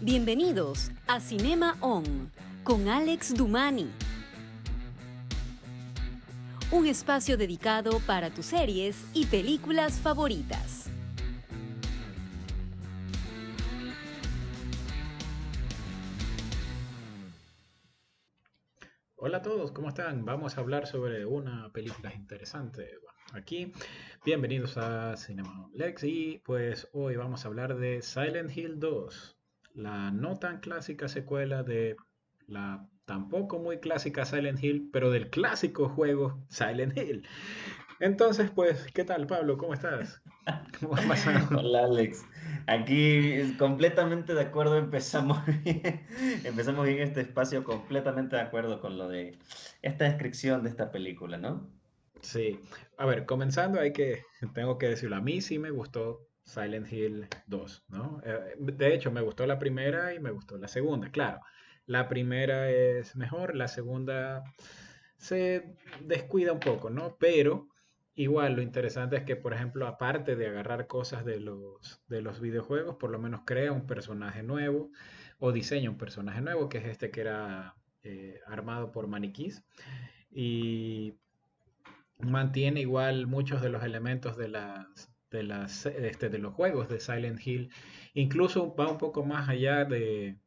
Bienvenidos a Cinema On con Alex Dumani. Un espacio dedicado para tus series y películas favoritas. Hola a todos, ¿cómo están? Vamos a hablar sobre una película interesante aquí. Bienvenidos a Cinema Lex y pues hoy vamos a hablar de Silent Hill 2, la no tan clásica secuela de la tampoco muy clásica Silent Hill, pero del clásico juego Silent Hill. Entonces, pues, ¿qué tal, Pablo? ¿Cómo estás? ¿Cómo ha pasado? Hola Alex, aquí completamente de acuerdo, empezamos bien, empezamos bien este espacio, completamente de acuerdo con lo de esta descripción de esta película, ¿no? Sí, a ver, comenzando tengo que decirlo, a mí sí me gustó Silent Hill 2, ¿no? De hecho, me gustó la primera y me gustó la segunda, claro. La primera es mejor, la segunda se descuida un poco, ¿no? Pero igual lo interesante es que, por ejemplo, aparte de agarrar cosas de los videojuegos, por lo menos crea un personaje nuevo o diseña un personaje nuevo, que es este que era armado por maniquís. Y mantiene igual muchos de los elementos de los juegos de Silent Hill. Incluso va un poco más allá de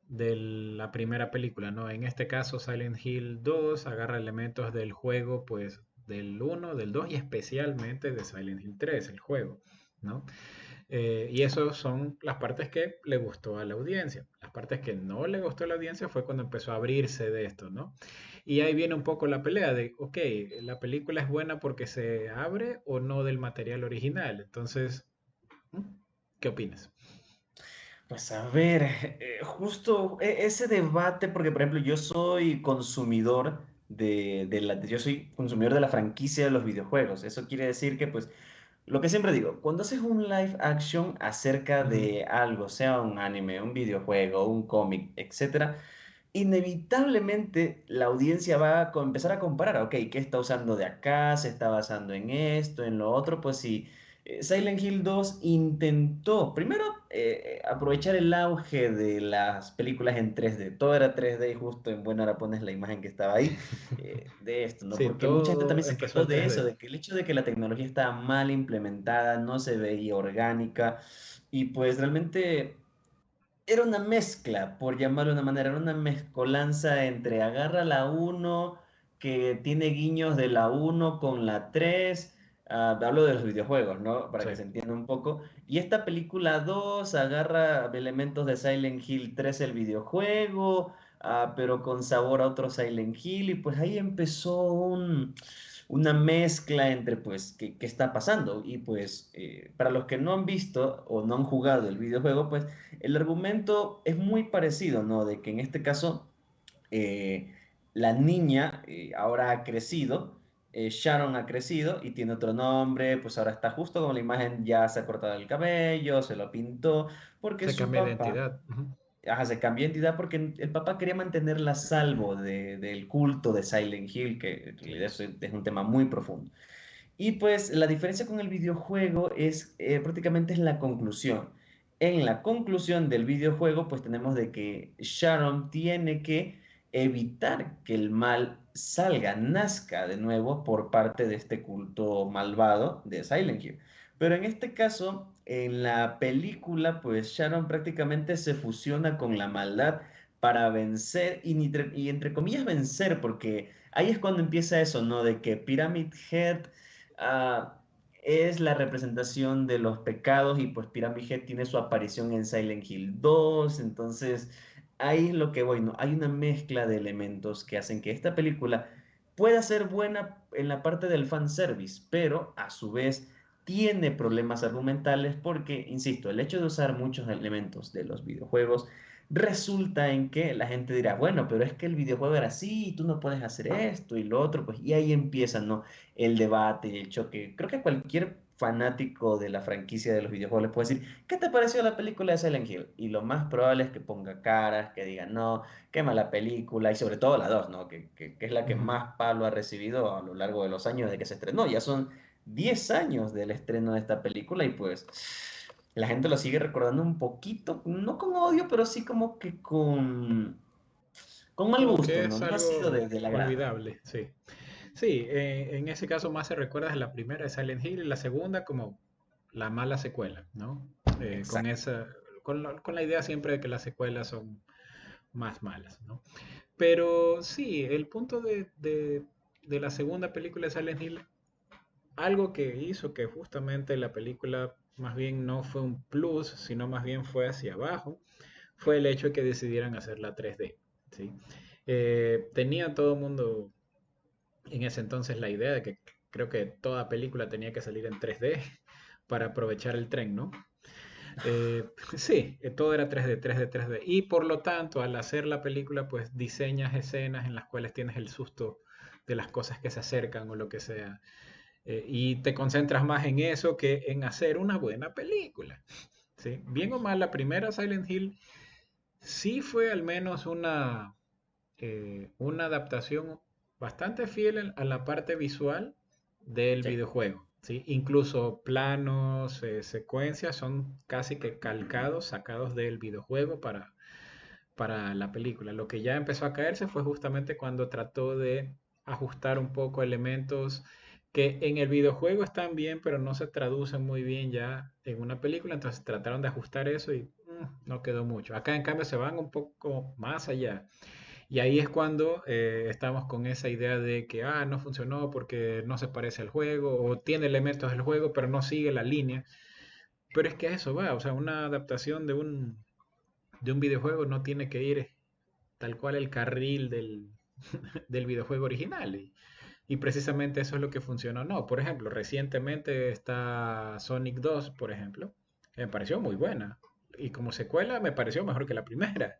la primera película, ¿no? En este caso, Silent Hill 2 agarra elementos del juego, pues del uno, del 2 y especialmente de Silent Hill 3, el juego, ¿no? Y eso son las partes que le gustó a la audiencia. Las partes que no le gustó a la audiencia fue cuando empezó a abrirse de esto, ¿no? Y ahí viene un poco la pelea de, ok, la película es buena porque se abre o no del material original. Entonces, ¿qué opinas? Pues a ver, justo ese debate, porque por ejemplo yo soy consumidor yo soy consumidor de la franquicia de los videojuegos, eso quiere decir que pues lo que siempre digo, cuando haces un live action acerca Ujú. de algo, sea un anime, un videojuego, un cómic, etcétera, inevitablemente la audiencia va a empezar a comparar, ok, ¿qué está usando de acá? ¿Se está basando en esto, en lo otro? Pues sí, Silent Hill 2 intentó, primero, aprovechar el auge de las películas en 3D. Todo era 3D y justo en buena hora pones la imagen que estaba ahí de esto, ¿no? Sí, Porque mucha gente todo también se empezó quejó en de eso, 3D. de que el hecho de que la tecnología estaba mal implementada, no se veía orgánica y pues realmente era una mezcla, por llamarlo de una manera, era una mezcolanza entre agarra la uno que tiene guiños de la uno con la 3. Hablo de los videojuegos, ¿no? Para Sí. que se entienda un poco. Y esta película 2 agarra elementos de Silent Hill 3 el videojuego, pero con sabor a otro Silent Hill, y pues ahí empezó una mezcla entre, pues, qué está pasando. Y pues, para los que no han visto o no han jugado el videojuego, pues, el argumento es muy parecido, ¿no? De que en este caso eh, la niña ahora ha crecido, Sharon ha crecido y tiene otro nombre, pues ahora está justo como la imagen, ya se ha cortado el cabello, se lo pintó, porque Se su cambia de papá, identidad. Ujú. se cambió de identidad porque el papá quería mantenerla a salvo del culto de Silent Hill, que en realidad es un tema muy profundo. Y pues la diferencia con el videojuego es prácticamente es la conclusión. En la conclusión del videojuego, pues tenemos de que Sharon tiene que evitar que el mal salga, nazca de nuevo por parte de este culto malvado de Silent Hill. Pero en este caso, en la película, pues Sharon prácticamente se fusiona con la maldad para vencer y entre comillas vencer, porque ahí es cuando empieza eso, ¿no? De que Pyramid Head ah, es la representación de los pecados y pues Pyramid Head tiene su aparición en Silent Hill 2, entonces ahí es lo que voy, ¿no? Hay una mezcla de elementos que hacen que esta película pueda ser buena en la parte del fanservice, pero a su vez tiene problemas argumentales porque, insisto, el hecho de usar muchos elementos de los videojuegos resulta en que la gente dirá, bueno, pero es que el videojuego era así y tú no puedes hacer esto y lo otro, pues y ahí empieza, ¿no? El debate y el choque. Creo que cualquier fanático de la franquicia de los videojuegos le puede decir, ¿qué te pareció la película de Silent Hill? Y lo más probable es que ponga caras, que diga, no, qué mala película, y sobre todo la 2, ¿no? Que es la que Ujú. más palo ha recibido a lo largo de los años de que se estrenó. Ya son 10 años del estreno de esta película y pues la gente lo sigue recordando un poquito, no con odio, pero sí como que con mal Como gusto, que ¿no? es No ha sido algo del agrado. olvidable, sí. Sí, en ese caso más se recuerda de la primera de Silent Hill y la segunda como la mala secuela, ¿no? Con Exacto. esa, con la idea siempre de que las secuelas son más malas, ¿no? Pero sí, el punto de la segunda película de Silent Hill, algo que hizo que justamente la película más bien no fue un plus, sino más bien fue hacia abajo, fue el hecho de que decidieran hacerla 3D, ¿sí? Tenía todo el mundo en ese entonces la idea de que creo que toda película tenía que salir en 3D para aprovechar el tren, ¿no? Sí, todo era 3D, 3D, 3D. Y por lo tanto, al hacer la película, pues diseñas escenas en las cuales tienes el susto de las cosas que se acercan o lo que sea. Y te concentras más en eso que en hacer una buena película. ¿Sí? Bien o mal, la primera Silent Hill sí fue al menos una adaptación bastante fiel a la parte visual del Sí. videojuego. ¿Sí? Incluso planos, secuencias son casi que calcados, sacados del videojuego para la película. Lo que ya empezó a caerse fue justamente cuando trató de ajustar un poco elementos que en el videojuego están bien, pero no se traducen muy bien ya en una película. Entonces trataron de ajustar eso y no quedó mucho. Acá en cambio se van un poco más allá. Y ahí es cuando estamos con esa idea de que no funcionó porque no se parece al juego o tiene elementos del juego pero no sigue la línea. Pero es que a eso va, o sea, una adaptación de un videojuego no tiene que ir tal cual el carril del videojuego original. Y precisamente eso es lo que funcionó. No, por ejemplo, recientemente está Sonic 2, por ejemplo, que me pareció muy buena. Y como secuela me pareció mejor que la primera.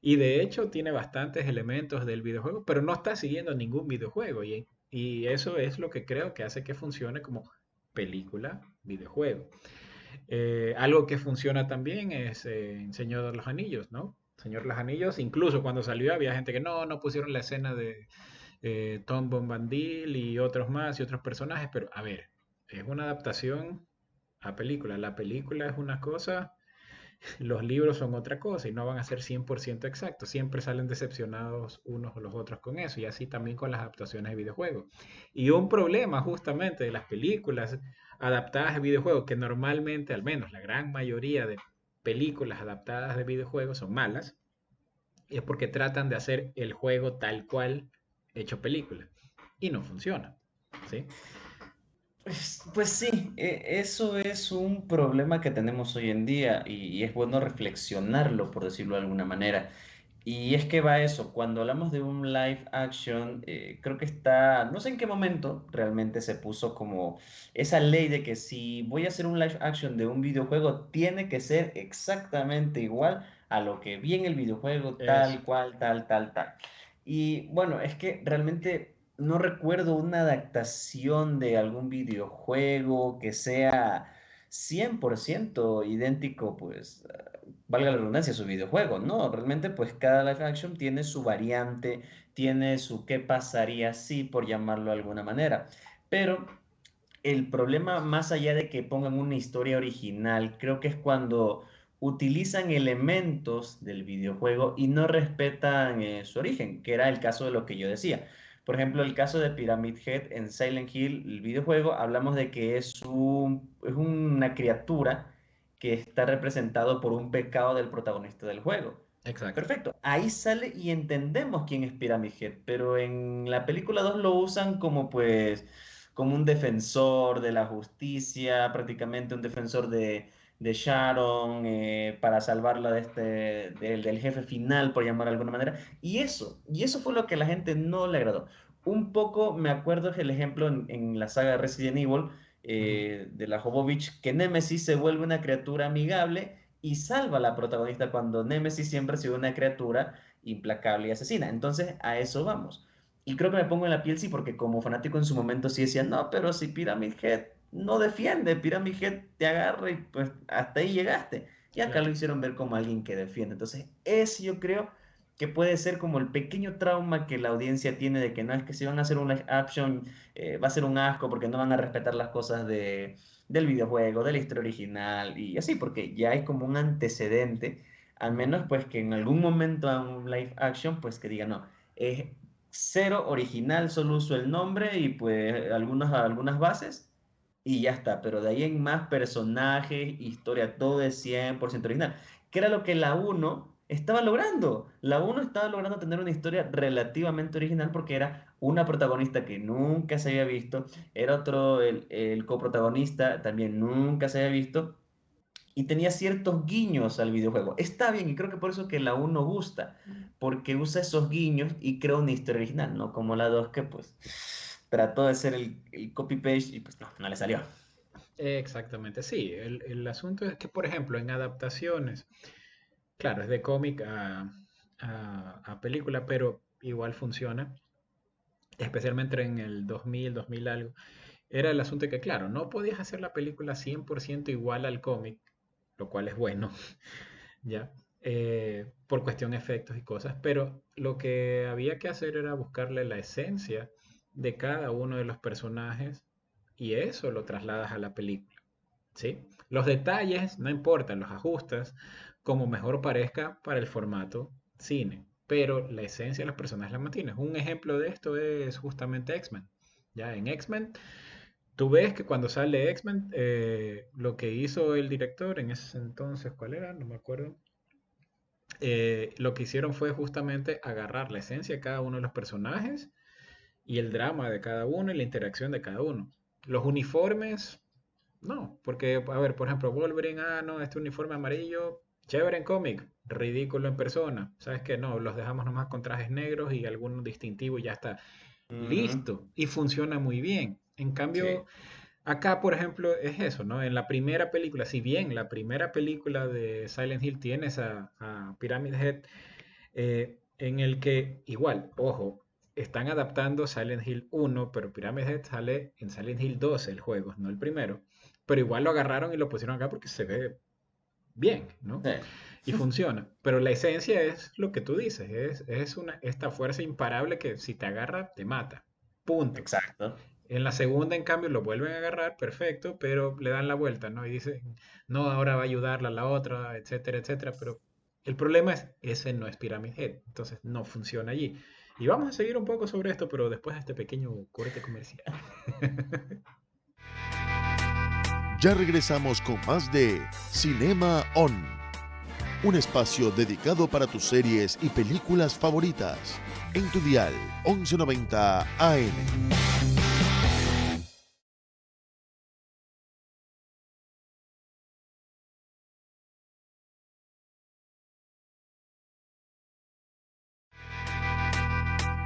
Y de hecho tiene bastantes elementos del videojuego, pero no está siguiendo ningún videojuego. Y eso es lo que creo que hace que funcione como película, videojuego. Algo que funciona también es Señor de los Anillos, ¿no? Señor de los Anillos, incluso cuando salió había gente que no pusieron la escena de Tom Bombadil y otros más y otros personajes, pero a ver, es una adaptación a película. La película es una cosa, los libros son otra cosa y no van a ser 100% exactos. Siempre salen decepcionados unos o los otros con eso y así también con las adaptaciones de videojuegos. Y un problema justamente de las películas adaptadas de videojuegos, que normalmente, al menos la gran mayoría de películas adaptadas de videojuegos son malas, y es porque tratan de hacer el juego tal cual hecho película y no funciona, ¿sí? Pues sí, eso es un problema que tenemos hoy en día y es bueno reflexionarlo, por decirlo de alguna manera. Y es que va eso, cuando hablamos de un live action, creo que está, no sé en qué momento realmente se puso como esa ley de que si voy a hacer un live action de un videojuego, tiene que ser exactamente igual a lo que vi en el videojuego, Eso. tal cual, tal, tal, tal. Y bueno, es que realmente no recuerdo una adaptación de algún videojuego que sea 100% idéntico, pues valga la redundancia, su videojuego, ¿no? Realmente pues cada live action tiene su variante, tiene su qué pasaría si, por llamarlo de alguna manera. Pero el problema, más allá de que pongan una historia original, creo que es cuando utilizan elementos del videojuego y no respetan su origen, que era el caso de lo que yo decía. Por ejemplo, el caso de Pyramid Head en Silent Hill, el videojuego, hablamos de que es una criatura que está representado por un pecado del protagonista del juego. Exacto. Perfecto, ahí sale y entendemos quién es Pyramid Head, pero en la película 2 lo usan como pues como un defensor de la justicia, prácticamente un defensor de Sharon, para salvarla del jefe final, por llamar de alguna manera. Y eso fue lo que a la gente no le agradó. Un poco me acuerdo es el ejemplo en la saga de Resident Evil, Ujú. de la Jovovich, que Nemesis se vuelve una criatura amigable y salva a la protagonista cuando Nemesis siempre ha sido una criatura implacable y asesina. Entonces, a eso vamos. Y creo que me pongo en la piel, sí, porque como fanático en su momento sí decía, no, pero si Pyramid Head no defiende, Pyramid Head te agarra y pues hasta ahí llegaste. Y acá lo Claro. hicieron ver como alguien que defiende. Entonces, ese yo creo que puede ser como el pequeño trauma que la audiencia tiene de que no es que si van a hacer un live action va a ser un asco porque no van a respetar las cosas del videojuego, de la historia original y así, porque ya hay como un antecedente, al menos pues que en algún momento a un live action, pues que diga, no, es cero original, solo uso el nombre y pues algunas bases y ya está, pero de ahí en más personajes, historia, todo es 100% original, que era lo que la uno estaba logrando. La uno estaba logrando tener una historia relativamente original porque era una protagonista que nunca se había visto, era otro, el coprotagonista también nunca se había visto y tenía ciertos guiños al videojuego. Está bien, y creo que por eso que la uno gusta, porque usa esos guiños y crea una historia original, no como la 2 que pues trató de ser el copy-paste y pues no, no le salió. Exactamente, sí. El asunto es que, por ejemplo, en adaptaciones, claro, es de cómic a película, pero igual funciona, especialmente en el 2000 algo. Era el asunto de que, claro, no podías hacer la película 100% igual al cómic, lo cual es bueno, ¿ya? Por cuestión de efectos y cosas, pero lo que había que hacer era buscarle la esencia de cada uno de los personajes y eso lo trasladas a la película, ¿sí? Los detalles no importan, los ajustas como mejor parezca para el formato cine, pero la esencia de los personajes la mantienes. Un ejemplo de esto es justamente X-Men. Ya en X-Men, tú ves que cuando sale X-Men, lo que hizo el director en ese entonces, ¿cuál era? No me acuerdo. Lo que hicieron fue justamente agarrar la esencia de cada uno de los personajes y el drama de cada uno y la interacción de cada uno. Los uniformes, no, porque, a ver, por ejemplo, Wolverine, no, este uniforme amarillo, chévere en cómic, ridículo en persona. ¿Sabes qué? No, los dejamos nomás con trajes negros y algún distintivo y ya está. Ujú. Listo. Y funciona muy bien. En cambio, Sí. acá, por ejemplo, es eso, ¿no? En la primera película, si bien la primera película de Silent Hill tienes a Pyramid Head, en el que igual, ojo, están adaptando Silent Hill 1, pero Pyramid Head sale en Silent Hill 2 el juego, no el primero. Pero igual lo agarraron y lo pusieron acá porque se ve bien, ¿no? Sí. Y funciona. Pero la esencia es lo que tú dices, esta fuerza imparable que si te agarra, te mata. Punto. Exacto. En la segunda, en cambio, lo vuelven a agarrar, perfecto, pero le dan la vuelta, ¿no? Y dicen, no, ahora va a ayudarla a la otra, etcétera, etcétera. Pero el problema es, ese no es Pyramid Head, entonces no funciona allí. Y vamos a seguir un poco sobre esto, pero después de este pequeño corte comercial. Ya regresamos con más de Cinema On, un espacio dedicado para tus series y películas favoritas, en tu dial 1190 AM.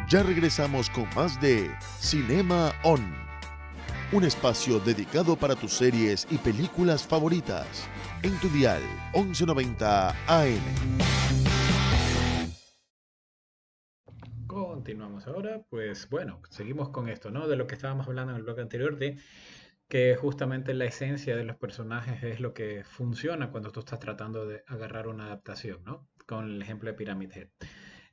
Ya regresamos con más de Cinema On, un espacio dedicado para tus series y películas favoritas, en tu dial 1190 AM. Continuamos ahora, pues bueno, seguimos con esto, ¿no? De lo que estábamos hablando en el bloque anterior, de que justamente la esencia de los personajes es lo que funciona cuando tú estás tratando de agarrar una adaptación, ¿no? Con el ejemplo de Pyramid Head.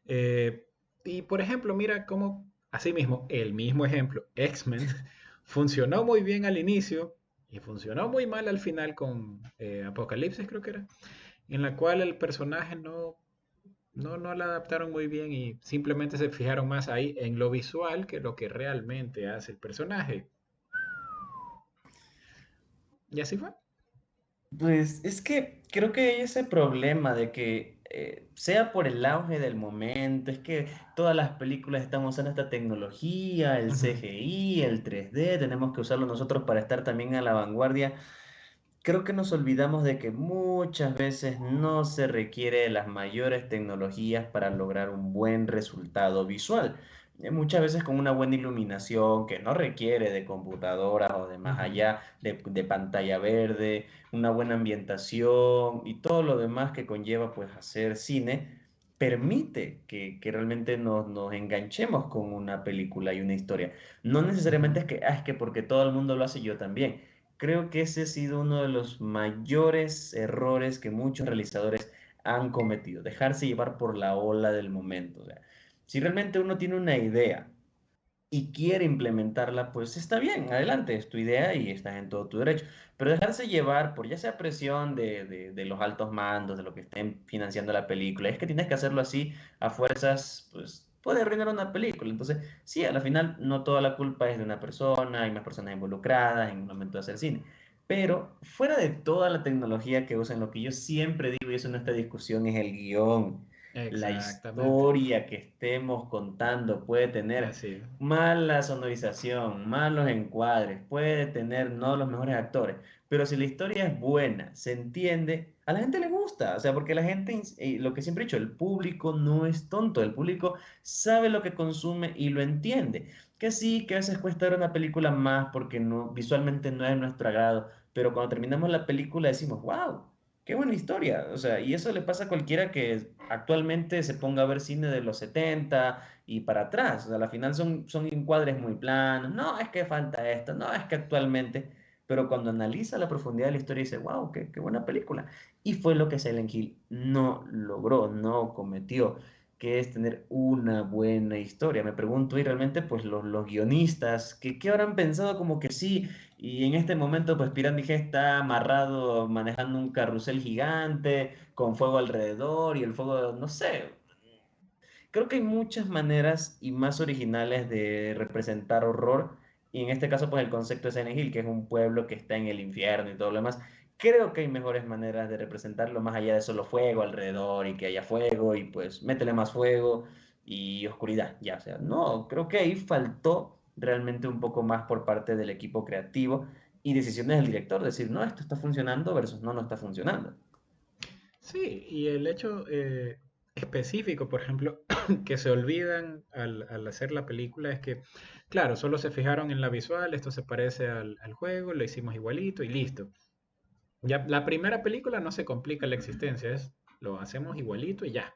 Eh, y por ejemplo, mira cómo, así mismo, el mismo ejemplo, X-Men, funcionó muy bien al inicio y funcionó muy mal al final con Apocalipsis, creo que era, en la cual el personaje no la adaptaron muy bien y simplemente se fijaron más ahí en lo visual que lo que realmente hace el personaje. Y así fue. Pues es que creo que hay ese problema de que sea por el auge del momento, es que todas las películas están usando esta tecnología, el Ujú. CGI, el 3D, tenemos que usarlo nosotros para estar también a la vanguardia. Creo que nos olvidamos de que muchas veces no se requiere de las mayores tecnologías para lograr un buen resultado visual. Muchas veces con una buena iluminación que no requiere de computadoras o de más Ujú. allá, de pantalla verde, una buena ambientación y todo lo demás que conlleva pues hacer cine, permite que realmente nos enganchemos con una película y una historia. No necesariamente Ujú. es que porque todo el mundo lo hace, yo también. Creo que ese ha sido uno de los mayores errores que muchos realizadores han cometido, dejarse llevar por la ola del momento. O sea, si realmente uno tiene una idea y quiere implementarla, pues está bien, adelante, es tu idea y estás en todo tu derecho. Pero dejarse llevar por ya sea presión de los altos mandos, de lo que estén financiando la película, es que tienes que hacerlo así a fuerzas, pues puede arruinar una película. Entonces, sí, a la final no toda la culpa es de una persona, hay más personas involucradas en el momento de hacer cine. Pero fuera de toda la tecnología que usan, lo que yo siempre digo, y eso en esta discusión, es el guión. La Exactamente. historia que estemos contando puede tener Así es. mala sonorización, malos encuadres, puede tener no los mejores actores, pero si la historia es buena, se entiende, a la gente le gusta, o sea, porque la gente, lo que siempre he dicho, el público no es tonto, el público sabe lo que consume y lo entiende. Que sí, que a veces cuesta ver una película más porque no, visualmente no es de nuestro agrado, pero cuando terminamos la película decimos, wow. Qué buena historia, o sea, y eso le pasa a cualquiera que actualmente se ponga a ver cine de los 70 y para atrás. O sea, al final son encuadres muy planos. No, es que falta esto. No, es que actualmente. Pero cuando analiza la profundidad de la historia dice, wow, qué buena película. Y fue lo que Silent Hill no logró, no cometió, que es tener una buena historia. Me pregunto, y realmente, pues los guionistas, ¿qué habrán pensado? Como que sí, y en este momento, pues Piranha está amarrado manejando un carrusel gigante, con fuego alrededor, y el fuego, no sé, creo que hay muchas maneras y más originales de representar horror. Y en este caso, pues el concepto de Silent Hill, que es un pueblo que está en el infierno y todo lo demás. Creo que hay mejores maneras de representarlo más allá de solo fuego alrededor y que haya fuego y pues métele más fuego y oscuridad. Ya, o sea, no, creo que ahí faltó realmente un poco más por parte del equipo creativo y decisiones del director, decir, no, esto está funcionando versus no, no está funcionando. Sí, y el hecho específico, por ejemplo, que se olvidan al hacer la película es que, claro, solo se fijaron en la visual, esto se parece al juego, lo hicimos igualito y listo. Ya, la primera película no se complica la existencia, es lo hacemos igualito y ya.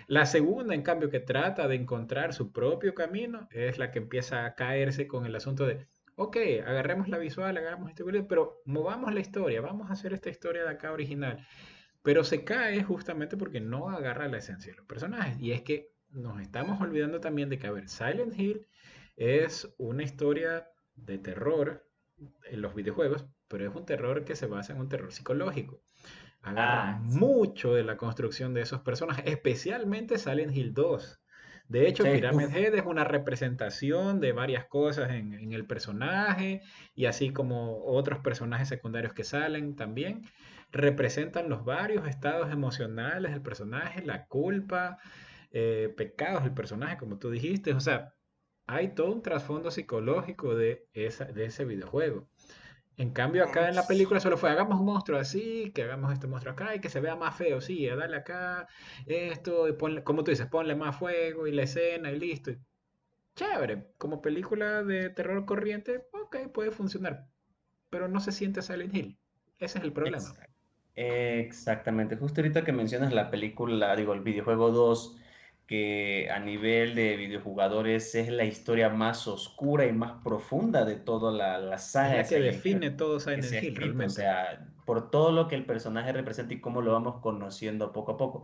La segunda, en cambio, que trata de encontrar su propio camino, es la que empieza a caerse con el asunto de, ok, agarremos la visual, agarremos este igualito, pero movamos la historia, vamos a hacer esta historia de acá original. Pero se cae justamente porque no agarra la esencia de los personajes. Y es que nos estamos olvidando también de que, a ver, Silent Hill es una historia de terror en los videojuegos, pero es un terror que se basa en un terror psicológico. Agarra Ah, sí. mucho de la construcción de esos personajes, especialmente Silent Hill 2. De hecho, Sí, Pyramid uf. Head es una representación de varias cosas en el personaje y así como otros personajes secundarios que salen también, representan los varios estados emocionales del personaje, la culpa, pecados del personaje, como tú dijiste. O sea, hay todo un trasfondo psicológico de ese videojuego. En cambio, acá en la película solo fue, hagamos un monstruo así, que hagamos este monstruo acá y que se vea más feo, sí, dale acá esto, y ponle, como tú dices, ponle más fuego y la escena y listo. Y chévere, como película de terror corriente, ok, puede funcionar, pero no se siente Silent Hill. Ese es el problema. Exacto. Exactamente. Justo ahorita que mencionas la película, digo, el videojuego 2 que a nivel de videojugadores es la historia más oscura y más profunda de toda la Es saga de la que Silent Hill define todo que se Silent ha Hill escrito. O realmente. sea, por todo lo que el personaje representa y cómo lo vamos conociendo poco a poco.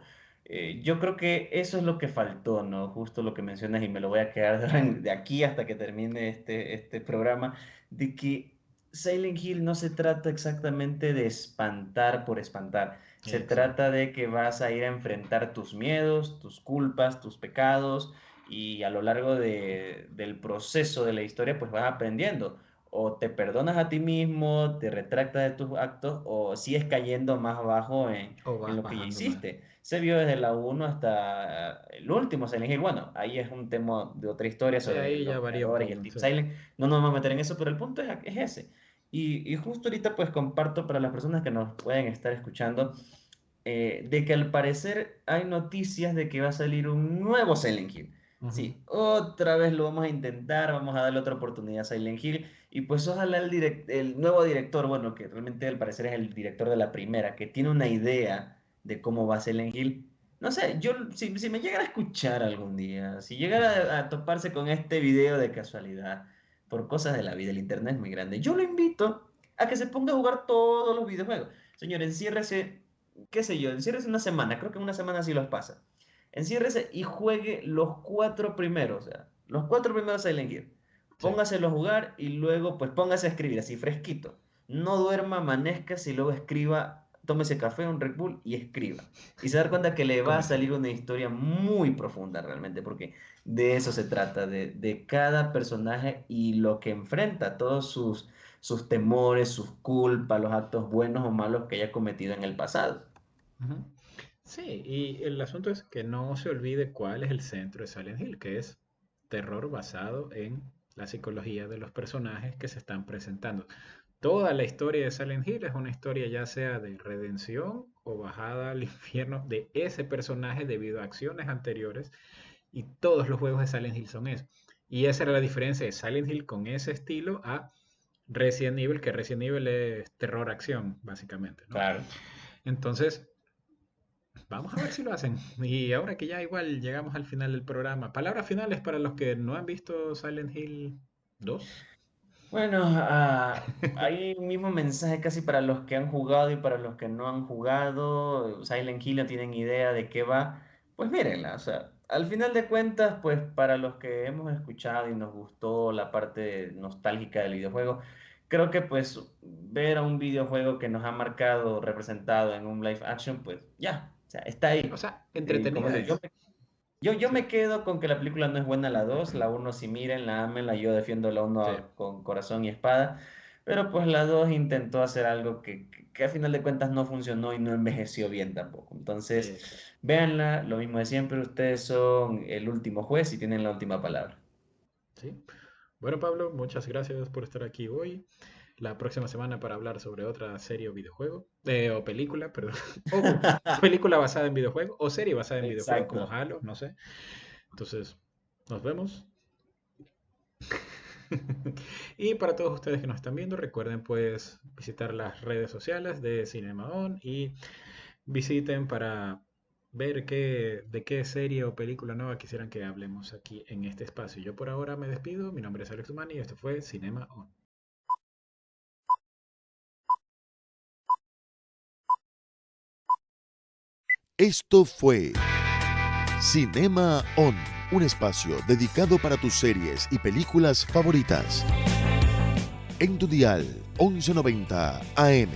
Yo creo que eso es lo que faltó, ¿no? Justo lo que mencionas y me lo voy a quedar de aquí hasta que termine este programa, de que Silent Hill no se trata exactamente de espantar por espantar. Se Exacto. trata de que vas a ir a enfrentar tus miedos, tus culpas, tus pecados y a lo largo del proceso de la historia pues vas aprendiendo. O te perdonas a ti mismo, te retractas de tus actos o sigues cayendo más abajo O en vas lo que ya bajando más. hiciste. Se vio desde la uno hasta el último Silent Hill. Bueno, ahí es un tema de otra historia Sí, sobre ahí ya los varía un creadores y el poco. Team Sí. Silent. No nos vamos a meter en eso, pero el punto es ese. Y justo ahorita pues comparto para las personas que nos pueden estar escuchando de que al parecer hay noticias de que va a salir un nuevo Silent Hill. Ujú. Sí, otra vez lo vamos a intentar, vamos a darle otra oportunidad a Silent Hill y pues ojalá el nuevo director, bueno, que realmente al parecer es el director de la primera, que tiene una idea de cómo va Silent Hill. No sé, yo si me llegara a escuchar algún día, si llegara a toparse con este video de casualidad, por cosas de la vida, el internet es muy grande, yo lo invito a que se ponga a jugar todos los videojuegos. Señor, enciérrese, qué sé yo, enciérrese una semana, creo que en una semana sí los pasa. Enciérrese y juegue los cuatro primeros, o sea. Los 4 primeros Silent Hill. Sí. Póngaselo a jugar y luego pues póngase a escribir así fresquito. No duerma, amanezca, y luego escriba, tómese café, un Red Bull y escriba. Y se da cuenta que le va a Comienza. salir una historia muy profunda realmente, porque de eso se trata, de cada personaje y lo que enfrenta, todos sus temores, sus culpas, los actos buenos o malos que haya cometido en el pasado. Ujú. Sí, y el asunto es que no se olvide cuál es el centro de Silent Hill, que es terror basado en la psicología de los personajes que se están presentando. Toda la historia de Silent Hill es una historia ya sea de redención o bajada al infierno de ese personaje debido a acciones anteriores, y todos los juegos de Silent Hill son eso. Y esa era la diferencia de Silent Hill con ese estilo a Resident Evil, que Resident Evil es terror acción, básicamente, ¿no? Claro. Entonces, vamos a ver si lo hacen. Y ahora que ya igual llegamos al final del programa, palabras finales para los que no han visto Silent Hill 2. Bueno, hay un mismo mensaje casi para los que han jugado y para los que no han jugado. Silent Hill no tienen idea de qué va. Pues mírenla, o sea, al final de cuentas, pues para los que hemos escuchado y nos gustó la parte nostálgica del videojuego, creo que pues ver a un videojuego que nos ha marcado, representado en un live action, pues ya, o sea, está O ahí. sea, Y como entretenida digo, es. yo Sí, me quedo con que la película no es buena la 2, la uno sí miren, la amenla, yo defiendo la sí, uno con corazón y espada, pero pues la 2 intentó hacer algo que a final de cuentas no funcionó y no envejeció bien tampoco. Entonces, exacto. véanla, lo mismo de siempre, ustedes son el último juez y tienen la última palabra. Sí. Bueno, Pablo, muchas gracias por estar aquí hoy. La próxima semana para hablar sobre otra serie o videojuego, o película, perdón, o película basada en videojuego, o serie basada en videojuego, como Exacto. Halo, no sé. Entonces, nos vemos. Y para todos ustedes que nos están viendo, recuerden pues visitar las redes sociales de Cinema On y visiten para ver de qué serie o película nueva quisieran que hablemos aquí en este espacio. Yo por ahora me despido, mi nombre es Alex Humani y esto fue Cinema On. Esto fue Cinema On, un espacio dedicado para tus series y películas favoritas. En tu dial 1190 AM.